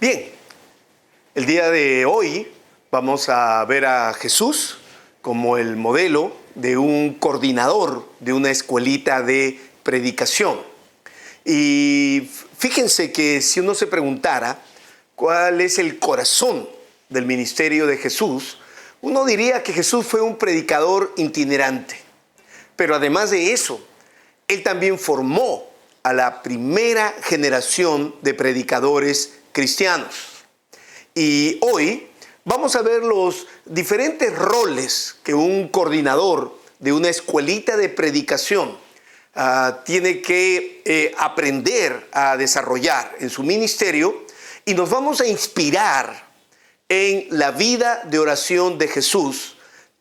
Bien, el día de hoy vamos a ver a Jesús como el modelo de un coordinador de una escuelita de predicación. Y fíjense que si uno se preguntara cuál es el corazón del ministerio de Jesús, uno diría que Jesús fue un predicador itinerante. Pero además de eso, él también formó a la primera generación de predicadores cristianos. Y hoy vamos a ver los diferentes roles que un coordinador de una escuelita de predicación tiene que aprender a desarrollar en su ministerio, y nos vamos a inspirar en la vida de oración de Jesús,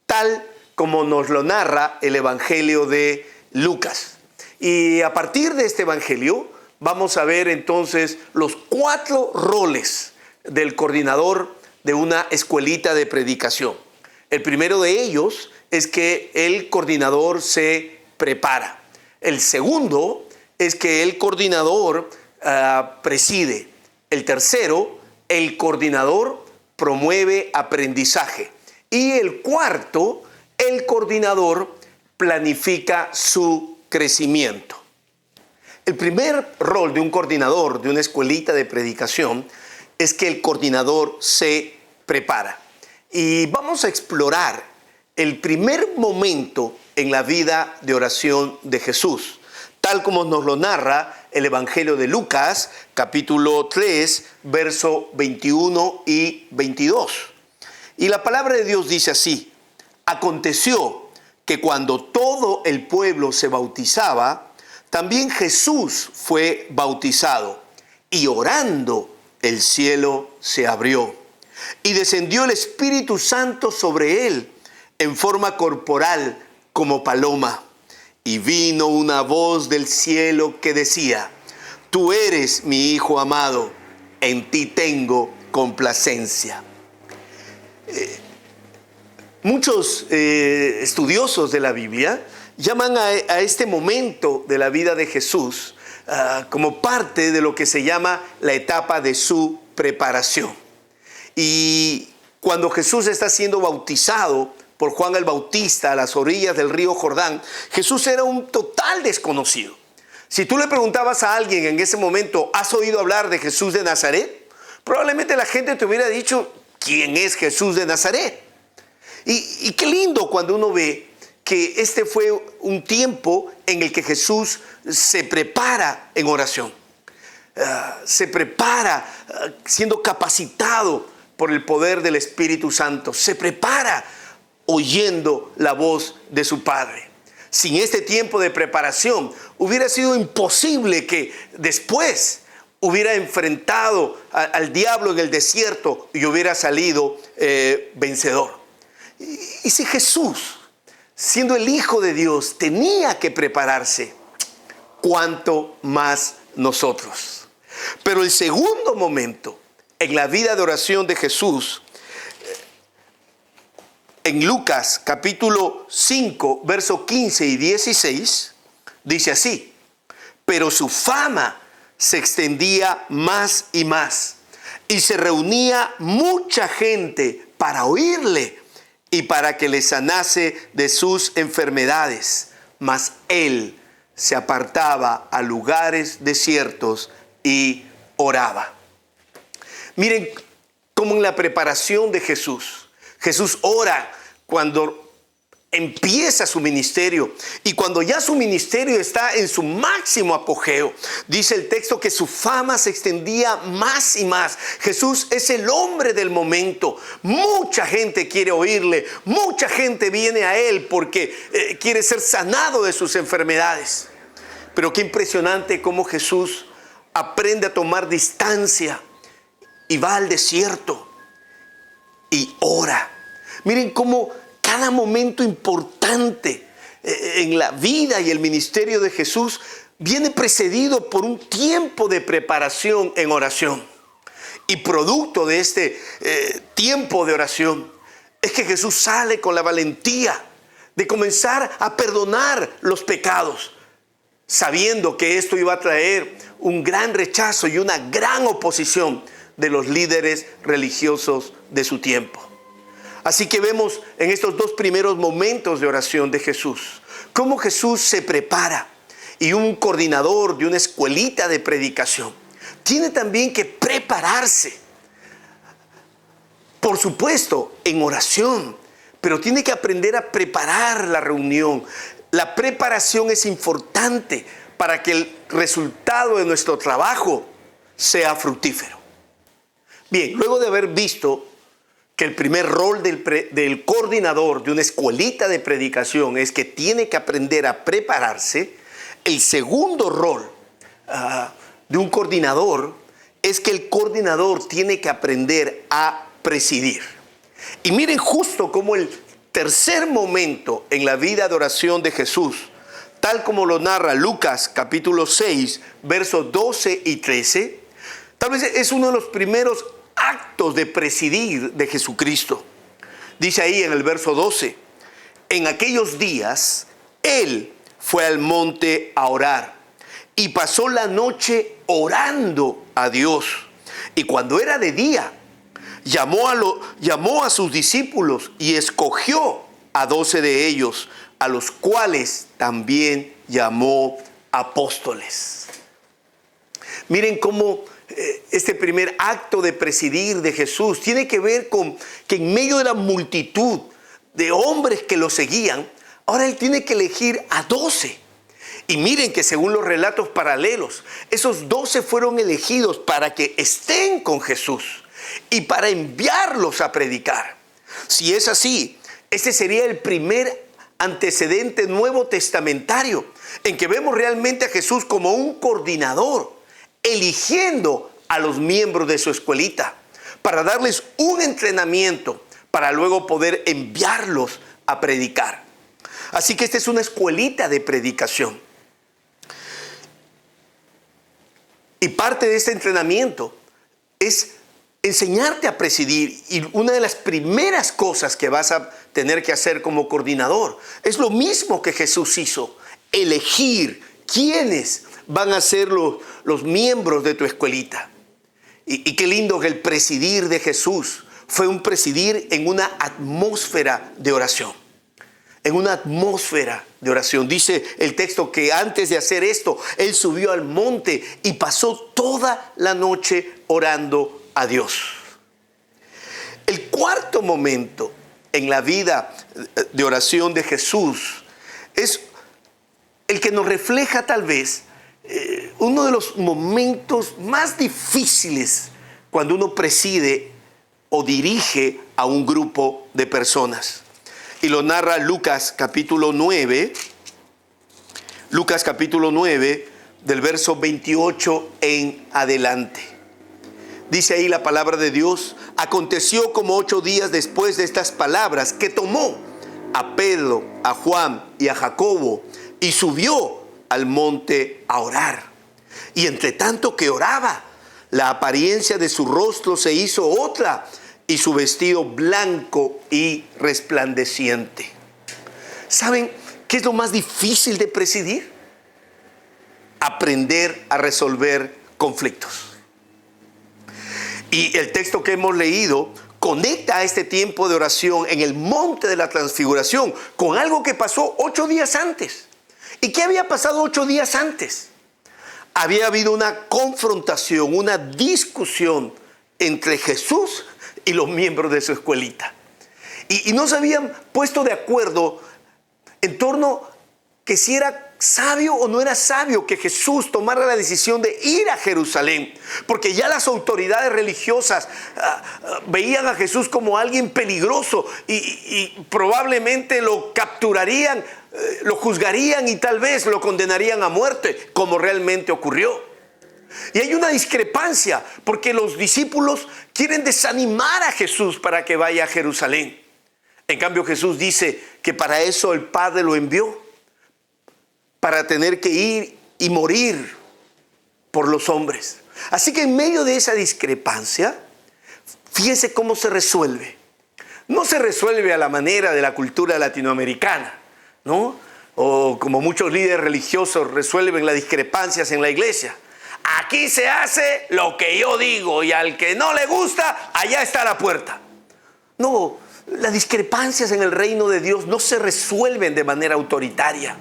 tal como nos lo narra el Evangelio de Lucas. Y a partir de este Evangelio vamos a ver entonces los 4 roles del coordinador de una escuelita de predicación. El primero de ellos es que el coordinador se prepara. El segundo es que el coordinador preside. El tercero, el coordinador promueve aprendizaje. Y el cuarto, el coordinador planifica su crecimiento. El primer rol de un coordinador de una escuelita de predicación es que el coordinador se prepara. Y vamos a explorar el primer momento en la vida de oración de Jesús, tal como nos lo narra el Evangelio de Lucas, capítulo 3, verso 21 y 22. Y la palabra de Dios dice así: aconteció que cuando todo el pueblo se bautizaba, también Jesús fue bautizado, y orando el cielo se abrió, y descendió el Espíritu Santo sobre él en forma corporal como paloma. Y vino una voz del cielo que decía: tú eres mi Hijo amado, en ti tengo complacencia. Muchos estudiosos de la Biblia llaman a este momento de la vida de Jesús como parte de lo que se llama la etapa de su preparación. Y cuando Jesús está siendo bautizado por Juan el Bautista a las orillas del río Jordán, Jesús era un total desconocido. Si tú le preguntabas a alguien en ese momento: ¿has oído hablar de Jesús de Nazaret?, probablemente la gente te hubiera dicho: ¿quién es Jesús de Nazaret? Y qué lindo cuando uno ve que este fue un tiempo en el que Jesús se prepara en oración. Se prepara siendo capacitado por el poder del Espíritu Santo. Se prepara oyendo la voz de su Padre. Sin este tiempo de preparación, hubiera sido imposible que después hubiera enfrentado al diablo en el desierto y hubiera salido vencedor. Y si Jesús, siendo el Hijo de Dios, tenía que prepararse, ¿cuánto más nosotros? Pero el segundo momento en la vida de oración de Jesús, en Lucas capítulo 5, versos 15 y 16, dice así: pero su fama se extendía más y más, y se reunía mucha gente para oírle y para que le sanase de sus enfermedades. Mas él se apartaba a lugares desiertos y oraba. Miren cómo en la preparación de Jesús ora cuando empieza su ministerio, y cuando ya su ministerio está en su máximo apogeo, dice el texto que su fama se extendía más y más. Jesús es el hombre del momento. Mucha gente quiere oírle, mucha gente viene a él porque quiere ser sanado de sus enfermedades. Pero qué impresionante cómo Jesús aprende a tomar distancia y va al desierto y ora. Miren cómo cada momento importante en la vida y el ministerio de Jesús viene precedido por un tiempo de preparación en oración. Y producto de este tiempo de oración es que Jesús sale con la valentía de comenzar a perdonar los pecados, sabiendo que esto iba a traer un gran rechazo y una gran oposición de los líderes religiosos de su tiempo. Así que vemos en estos dos primeros momentos de oración de Jesús, cómo Jesús se prepara, y un coordinador de una escuelita de predicación tiene también que prepararse, por supuesto, en oración, pero tiene que aprender a preparar la reunión. La preparación es importante para que el resultado de nuestro trabajo sea fructífero. Bien, luego de haber visto que el primer rol del coordinador de una escuelita de predicación es que tiene que aprender a prepararse, el segundo rol de un coordinador es que el coordinador tiene que aprender a presidir. Y miren justo como el tercer momento en la vida de oración de Jesús, tal como lo narra Lucas capítulo 6, versos 12 y 13, tal vez es uno de los primeros actos de presidir de Jesucristo. Dice ahí en el verso 12, en aquellos días, Él fue al monte a orar y pasó la noche orando a Dios. Y cuando era de día, llamó a sus discípulos y escogió a 12 de ellos, a los cuales también llamó apóstoles. Miren cómo este primer acto de presidir de Jesús tiene que ver con que en medio de la multitud de hombres que lo seguían, ahora Él tiene que elegir a 12. Y miren que según los relatos paralelos, esos 12 fueron elegidos para que estén con Jesús y para enviarlos a predicar. Si es así, este sería el primer antecedente nuevo testamentario en que vemos realmente a Jesús como un coordinador, eligiendo a los miembros de su escuelita para darles un entrenamiento para luego poder enviarlos a predicar. Así que esta es una escuelita de predicación. Y parte de este entrenamiento es enseñarte a presidir. Y una de las primeras cosas que vas a tener que hacer como coordinador es lo mismo que Jesús hizo: elegir quiénes van a ser los miembros de tu escuelita. Y qué lindo que el presidir de Jesús fue un presidir en una atmósfera de oración. En una atmósfera de oración. Dice el texto que antes de hacer esto, Él subió al monte y pasó toda la noche orando a Dios. El cuarto momento en la vida de oración de Jesús es el que nos refleja tal vez uno de los momentos más difíciles cuando uno preside o dirige a un grupo de personas. Y lo narra Lucas capítulo 9, del verso 28 en adelante. Dice ahí la palabra de Dios: aconteció como 8 días después de estas palabras que tomó a Pedro, a Juan y a Jacobo y subió al monte a orar. Y entre tanto que oraba, la apariencia de su rostro se hizo otra y su vestido blanco y resplandeciente. ¿Saben qué es lo más difícil de presidir? Aprender a resolver conflictos. Y el texto que hemos leído conecta a este tiempo de oración en el monte de la transfiguración con algo que pasó 8 días antes. ¿Y qué había pasado 8 días antes? Había habido una confrontación, una discusión entre Jesús y los miembros de su escuelita. Y no se habían puesto de acuerdo en torno que si era sabio o no era sabio que Jesús tomara la decisión de ir a Jerusalén, porque ya las autoridades religiosas veían a Jesús como alguien peligroso y probablemente lo capturarían, lo juzgarían y tal vez lo condenarían a muerte, como realmente ocurrió. Y hay una discrepancia porque los discípulos quieren desanimar a Jesús para que vaya a Jerusalén. En cambio, Jesús dice que para eso el Padre lo envió, para tener que ir y morir por los hombres. Así que en medio de esa discrepancia, fíjense cómo se resuelve. No se resuelve a la manera de la cultura latinoamericana, ¿no? O como muchos líderes religiosos resuelven las discrepancias en la iglesia. aquí se hace lo que yo digo y al que no le gusta, allá está la puerta. No, las discrepancias en el reino de Dios no se resuelven de manera autoritaria.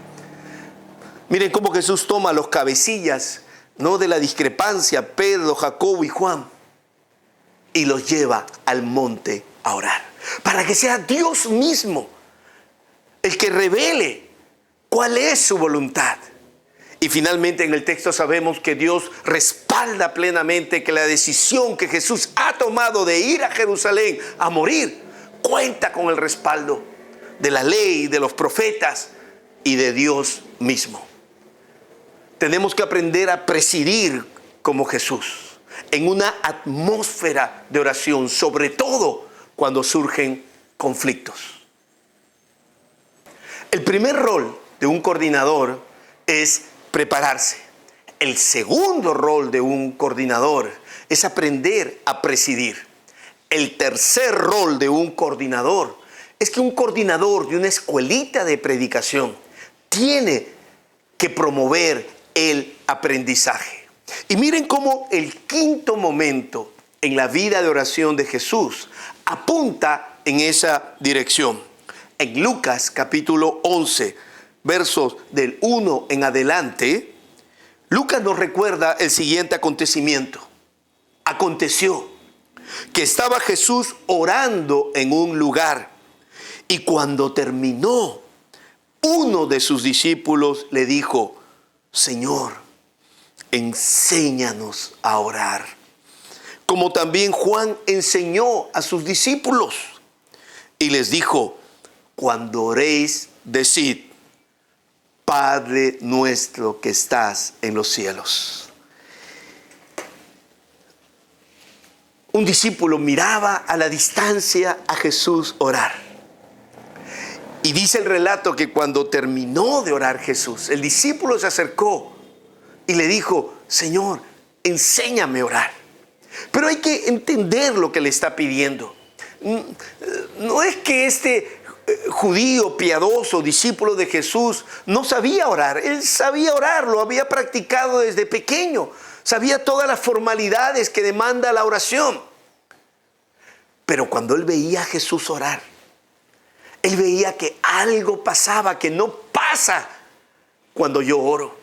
Miren cómo Jesús toma los cabecillas, ¿no?, de la discrepancia, Pedro, Jacobo y Juan, y los lleva al monte a orar, para que sea Dios mismo el que revele cuál es su voluntad. Y finalmente en el texto sabemos que Dios respalda plenamente que la decisión que Jesús ha tomado de ir a Jerusalén a morir cuenta con el respaldo de la ley, de los profetas y de Dios mismo. Tenemos que aprender a presidir como Jesús, en una atmósfera de oración, sobre todo cuando surgen conflictos. El primer rol de un coordinador es prepararse. El segundo rol de un coordinador es aprender a presidir. El tercer rol de un coordinador es que un coordinador de una escuelita de predicación tiene que promover el aprendizaje. Y miren cómo el quinto momento en la vida de oración de Jesús apunta en esa dirección. En Lucas capítulo 11, versos del 1 en adelante, Lucas nos recuerda el siguiente acontecimiento. Aconteció que estaba Jesús orando en un lugar, y cuando terminó, uno de sus discípulos le dijo: Señor, enséñanos a orar, como también Juan enseñó a sus discípulos. Y les dijo: cuando oréis, decid: Padre nuestro que estás en los cielos. Un discípulo miraba a la distancia a Jesús orar. Y dice el relato que cuando terminó de orar Jesús, el discípulo se acercó y le dijo: Señor, enséñame a orar. Pero hay que entender lo que le está pidiendo. No es que este judío piadoso, discípulo de Jesús, no sabía orar. Él sabía orar, lo había practicado desde pequeño. Sabía todas las formalidades que demanda la oración. Pero cuando él veía a Jesús orar, él veía que algo pasaba que no pasa cuando yo oro.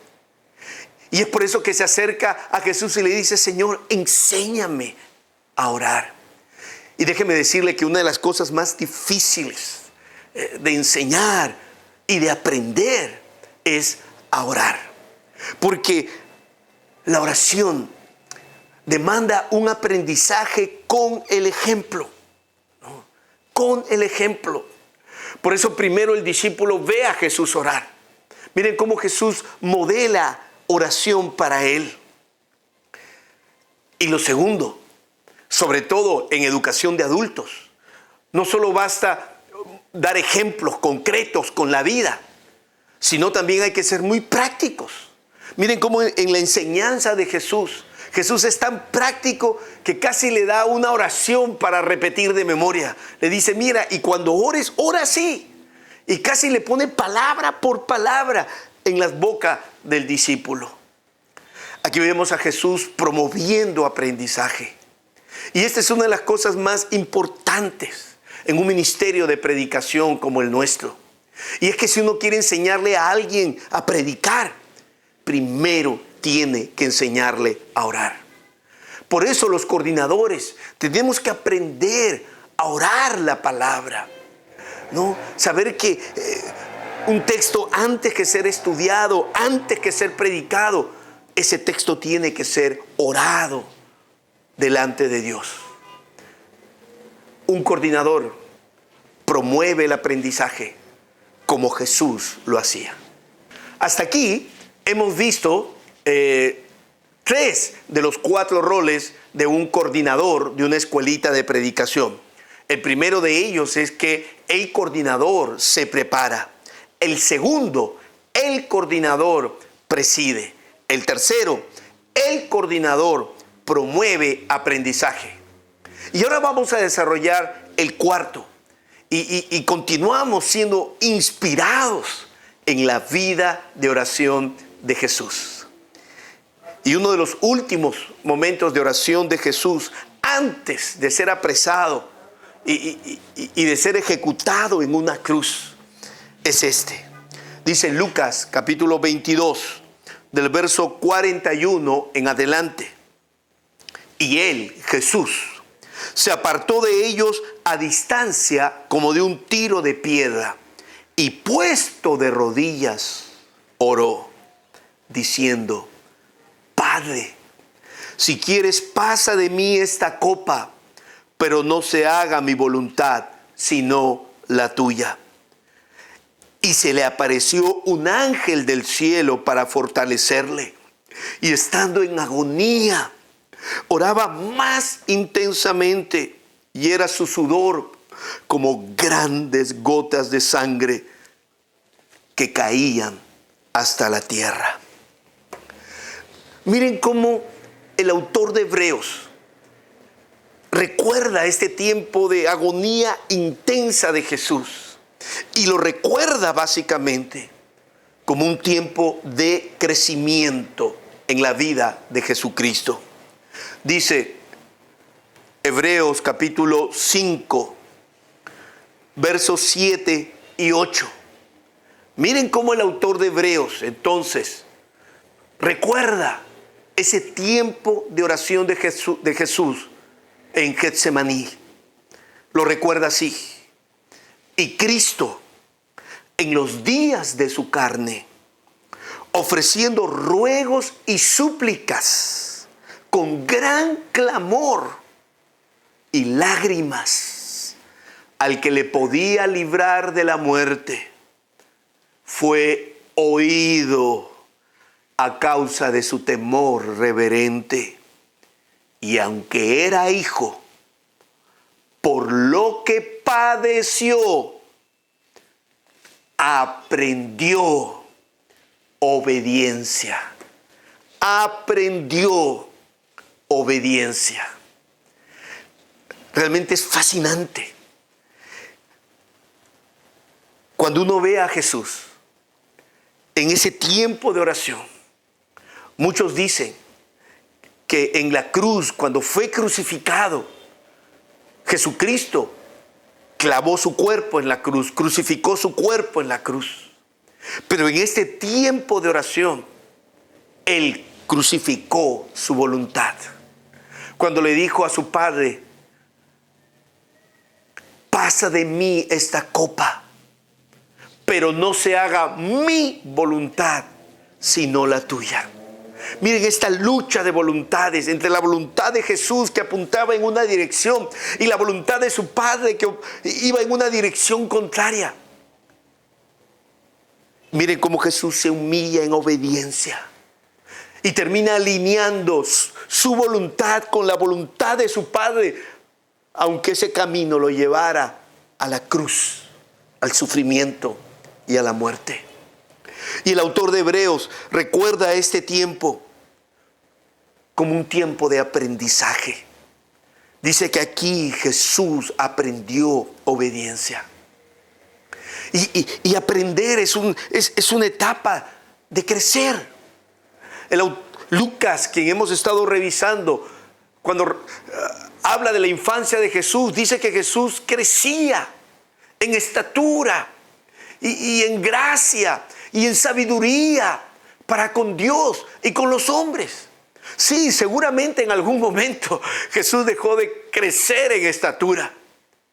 Y es por eso que se acerca a Jesús y le dice: Señor, enséñame a orar. Y déjeme decirle que una de las cosas más difíciles de enseñar y de aprender es a orar. Porque la oración demanda un aprendizaje con el ejemplo, ¿no? Con el ejemplo. Por eso primero el discípulo ve a Jesús orar. Miren cómo Jesús modela oración para él. Y lo segundo, sobre todo en educación de adultos, no solo basta dar ejemplos concretos con la vida, sino también hay que ser muy prácticos. Miren cómo en la enseñanza de Jesús es tan práctico que casi le da una oración para repetir de memoria. Le dice: mira, y cuando ores, ora así. Y casi le pone palabra por palabra en la boca del discípulo. Aquí vemos a Jesús promoviendo aprendizaje. Y esta es una de las cosas más importantes en un ministerio de predicación como el nuestro. Y es que si uno quiere enseñarle a alguien a predicar, primero tiene que enseñarle a orar. Por eso los coordinadores tenemos que aprender a orar la palabra, ¿no? Saber que un texto, antes que ser estudiado, antes que ser predicado, ese texto tiene que ser orado delante de Dios. Un coordinador promueve el aprendizaje como Jesús lo hacía. Hasta aquí hemos visto 3 de los 4 roles de un coordinador de una escuelita de predicación. El primero de ellos es que el coordinador se prepara. El segundo, el coordinador preside. El tercero, el coordinador promueve aprendizaje. Y ahora vamos a desarrollar el cuarto. Y continuamos siendo inspirados en la vida de oración de Jesús. Y uno de los últimos momentos de oración de Jesús, antes de ser apresado y de ser ejecutado en una cruz, es este. Dice Lucas capítulo 22, del verso 41 en adelante. Y él, Jesús, se apartó de ellos a distancia como de un tiro de piedra, y puesto de rodillas, oró, diciendo: Padre, si quieres, pasa de mí esta copa, pero no se haga mi voluntad, sino la tuya. Y se le apareció un ángel del cielo para fortalecerle. Y estando en agonía, oraba más intensamente, y era su sudor como grandes gotas de sangre que caían hasta la tierra. Miren cómo el autor de Hebreos recuerda este tiempo de agonía intensa de Jesús. Y lo recuerda básicamente como un tiempo de crecimiento en la vida de Jesucristo. Dice Hebreos capítulo 5, versos 7 y 8. Miren cómo el autor de Hebreos entonces recuerda ese tiempo de oración de Jesús en Getsemaní. Lo recuerda así: y Cristo, en los días de su carne, ofreciendo ruegos y súplicas con gran clamor y lágrimas al que le podía librar de la muerte, fue oído a causa de su temor reverente. Y aunque era hijo, por lo que padeció, aprendió obediencia. Aprendió obediencia. Realmente es fascinante cuando uno ve a Jesús en ese tiempo de oración. Muchos dicen que en la cruz, cuando fue crucificado, Jesucristo clavó su cuerpo en la cruz, crucificó su cuerpo en la cruz. Pero en este tiempo de oración, Él crucificó su voluntad. Cuando le dijo a su Padre: pasa de mí esta copa, pero no se haga mi voluntad, sino la tuya. Miren esta lucha de voluntades entre la voluntad de Jesús, que apuntaba en una dirección, y la voluntad de su Padre, que iba en una dirección contraria. Miren cómo Jesús se humilla en obediencia y termina alineando su voluntad con la voluntad de su Padre, aunque ese camino lo llevara a la cruz, al sufrimiento y a la muerte. Y el autor de Hebreos recuerda este tiempo como un tiempo de aprendizaje. Dice que aquí Jesús aprendió obediencia. Y aprender es una etapa de crecer. Lucas, quien hemos estado revisando, cuando habla de la infancia de Jesús, dice que Jesús crecía en estatura y en gracia y en sabiduría para con Dios y con los hombres. Sí, seguramente en algún momento Jesús dejó de crecer en estatura,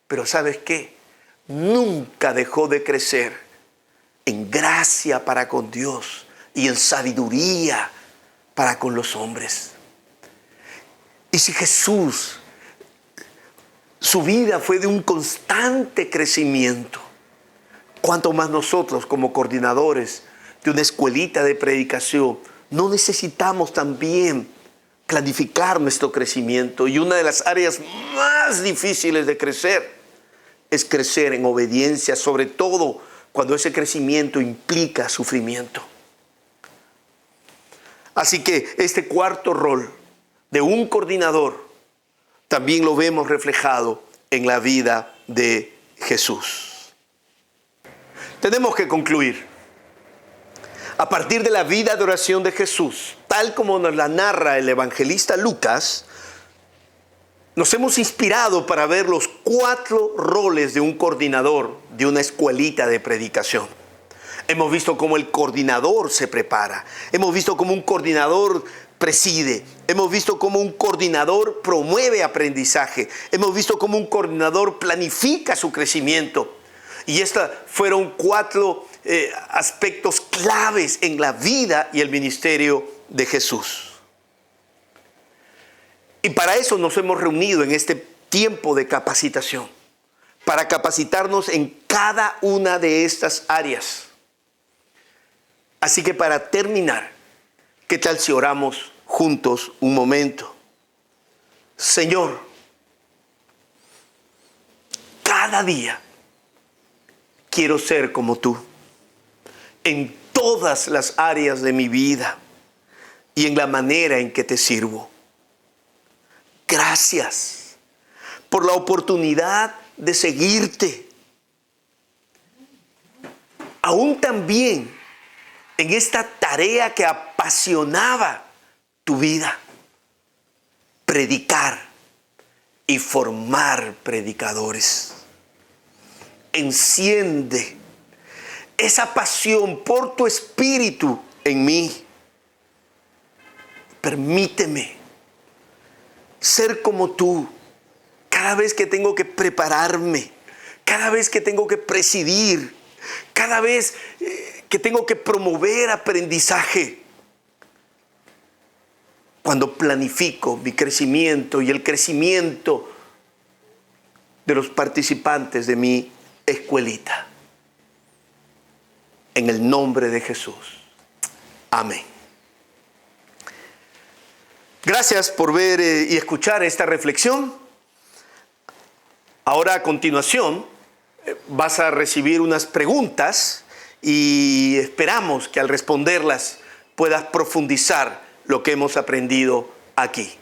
pero ¿sabes qué? Nunca dejó de crecer en gracia para con Dios y en sabiduría para con los hombres. Y si Jesús, su vida fue de un constante crecimiento, ¿cuánto más nosotros como coordinadores de una escuelita de predicación no necesitamos también planificar nuestro crecimiento? Y una de las áreas más difíciles de crecer es crecer en obediencia, sobre todo cuando ese crecimiento implica sufrimiento. Así que este cuarto rol de un coordinador también lo vemos reflejado en la vida de Jesús. Tenemos que concluir. A partir de la vida de oración de Jesús, tal como nos la narra el evangelista Lucas, nos hemos inspirado para ver los 4 roles de un coordinador de una escuelita de predicación. Hemos visto cómo el coordinador se prepara. Hemos visto cómo un coordinador preside. Hemos visto cómo un coordinador promueve aprendizaje. Hemos visto cómo un coordinador planifica su crecimiento. Y estos fueron 4 aspectos claves en la vida y el ministerio de Jesús. Y para eso nos hemos reunido en este tiempo de capacitación, para capacitarnos en cada una de estas áreas. Así que para terminar, ¿qué tal si oramos juntos un momento? Señor, cada día quiero ser como tú, en todas las áreas de mi vida y en la manera en que te sirvo. Gracias por la oportunidad de seguirte. Aún también en esta tarea que apasionaba tu vida, predicar y formar predicadores. Enciende esa pasión por tu espíritu en mí. Permíteme ser como tú cada vez que tengo que prepararme, cada vez que tengo que presidir, cada vez que tengo que promover aprendizaje. Cuando planifico mi crecimiento y el crecimiento de los participantes de mi escuelita. En el nombre de Jesús. Amén. Gracias por ver y escuchar esta reflexión. Ahora a continuación vas a recibir unas preguntas y esperamos que al responderlas puedas profundizar lo que hemos aprendido aquí.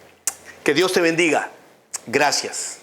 Que Dios te bendiga. Gracias.